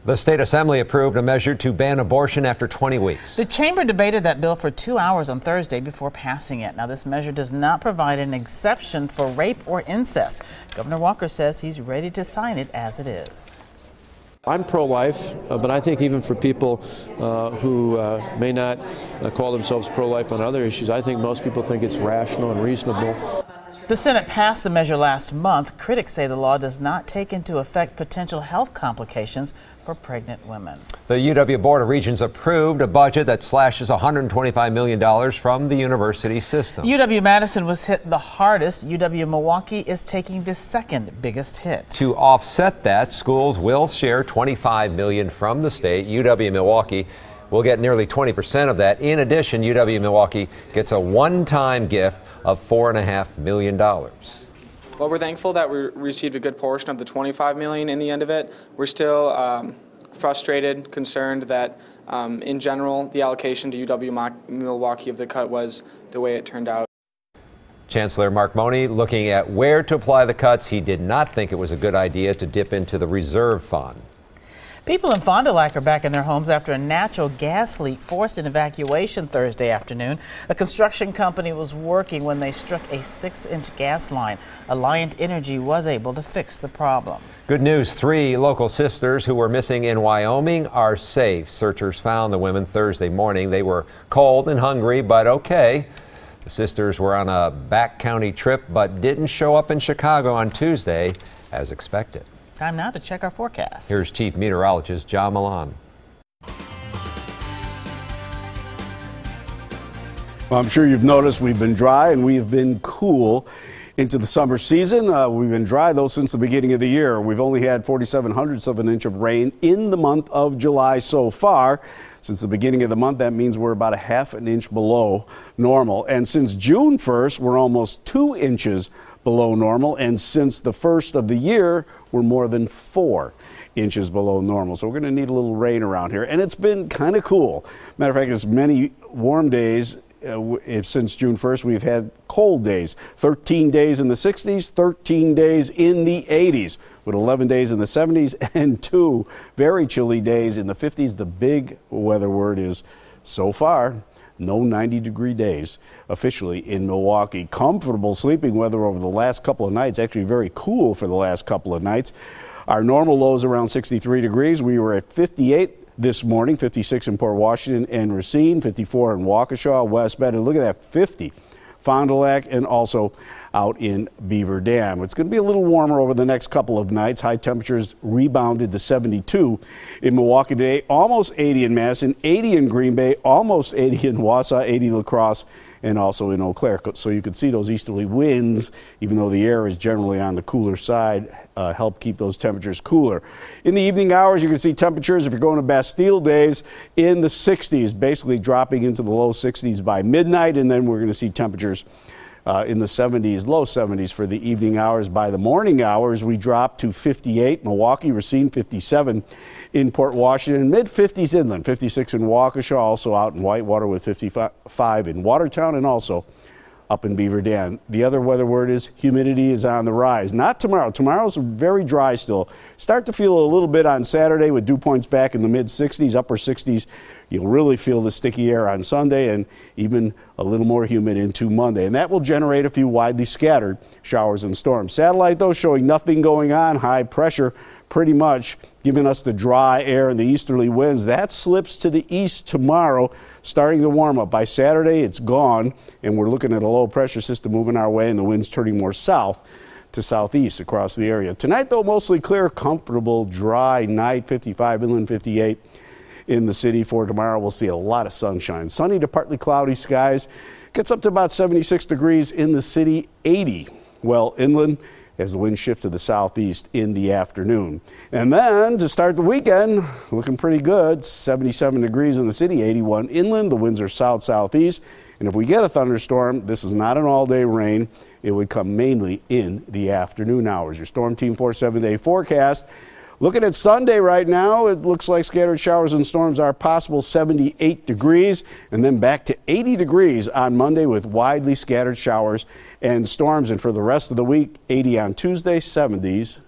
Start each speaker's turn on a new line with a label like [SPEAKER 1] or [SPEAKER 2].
[SPEAKER 1] The state assembly approved a measure to ban abortion after 20 weeks.
[SPEAKER 2] The chamber debated that bill for 2 hours on Thursday before passing it. Now, this measure does not provide an exception for rape or incest. Governor Walker says he's ready to sign it as it is.
[SPEAKER 3] I'm pro-life, but I think even for people who may not call themselves pro-life on other issues, I think most people think it's rational and reasonable.
[SPEAKER 2] The Senate passed the measure last month. Critics say the law does not take into effect potential health complications for pregnant women.
[SPEAKER 1] The UW Board of Regents approved a budget that slashes $125 million from the university system.
[SPEAKER 2] UW-Madison was hit the hardest. UW-Milwaukee is taking the second biggest hit.
[SPEAKER 1] To offset that, schools will share $25 million from the state. UW-Milwaukee will get nearly 20% of that. In addition, UW-Milwaukee gets a one-time gift of $4.5 million.
[SPEAKER 4] Well, we're thankful that we received a good portion of the $25 million in the end of it. We're still frustrated, concerned that in general the allocation to UW-Milwaukee of the cut was the way it turned out.
[SPEAKER 1] Chancellor Mark Money looking at where to apply the cuts. He did not think it was a good idea to dip into the reserve fund.
[SPEAKER 2] People in Fond du Lac are back in their homes after a natural gas leak forced an evacuation Thursday afternoon. A construction company was working when they struck a 6-inch gas line. Alliant Energy was able to fix the problem.
[SPEAKER 1] Good news, 3 local sisters who were missing in Wyoming are safe. Searchers found the women Thursday morning. They were cold and hungry, but okay. The sisters were on a back county trip, but didn't show up in Chicago on Tuesday as expected.
[SPEAKER 2] Time now to check our forecast.
[SPEAKER 1] Here's Chief Meteorologist John Milan.
[SPEAKER 5] Well, I'm sure you've noticed we've been dry and we have been cool into the summer season. We've been dry, though, since the beginning of the year. We've only had 47/100ths of an inch of rain in the month of July so far. Since the beginning of the month, that means we're about a ½ an inch below normal. And since June 1st, we're almost 2 inches below normal. And since the first of the year, we're more than 4 inches below normal. So we're going to need a little rain around here. And it's been kind of cool. Matter of fact, it's many warm days. Since June 1st, we've had cold days. 13 days in the 60s, 13 days in the 80s, with 11 days in the 70s and 2 very chilly days in the 50s. The big weather word is, so far, no 90-degree days officially in Milwaukee. Comfortable sleeping weather over the last couple of nights, actually very cool for the last couple of nights. Our normal lows around 63 degrees. We were at 58 this morning, 56 in Port Washington and Racine, 54 in Waukesha, West Bend, and look at that, 50 Fond du Lac, and also out in Beaver Dam. It's going to be a little warmer over the next couple of nights. High temperatures rebounded to 72 in Milwaukee today, almost 80 in Madison, 80 in Green Bay, almost 80 in Wausau, 80 La Crosse, and also in Eau Claire. So you could see those easterly winds, even though the air is generally on the cooler side, help keep those temperatures cooler. In the evening hours, you can see temperatures, if you're going to Bastille days, in the 60s, basically dropping into the low 60s by midnight, and then we're going to see temperatures in the 70s, low 70s for the evening hours. By the morning hours, we drop to 58, Milwaukee, Racine, 57 in Port Washington, mid-50s inland, 56 in Waukesha, also out in Whitewater with 55 in Watertown, and also up in Beaver Dam. The other weather word is humidity is on the rise. Not tomorrow. Tomorrow's very dry still. Start to feel a little bit on Saturday with dew points back in the mid-60s, upper 60s. You'll really feel the sticky air on Sunday and even a little more humid into Monday. And that will generate a few widely scattered showers and storms. Satellite, though, showing nothing going on. High pressure pretty much giving us the dry air and the easterly winds. That slips to the east tomorrow, starting to warm up. By Saturday, it's gone, and we're looking at a low pressure system moving our way and the winds turning more south to southeast across the area. Tonight, though, mostly clear, comfortable, dry night, 55 inland, 58 in the city. For tomorrow, we'll see a lot of sunshine. Sunny to partly cloudy skies. Gets up to about 76 degrees in the city, 80 well inland, as the winds shift to the southeast in the afternoon. And then to start the weekend, looking pretty good, 77 degrees in the city, 81 inland. The winds are south-southeast. And if we get a thunderstorm, this is not an all-day rain. It would come mainly in the afternoon hours. Your Storm Team 4 7-day forecast. Looking at Sunday right now, it looks like scattered showers and storms are possible, 78 degrees, and then back to 80 degrees on Monday with widely scattered showers and storms. And for the rest of the week, 80 on Tuesday, 70s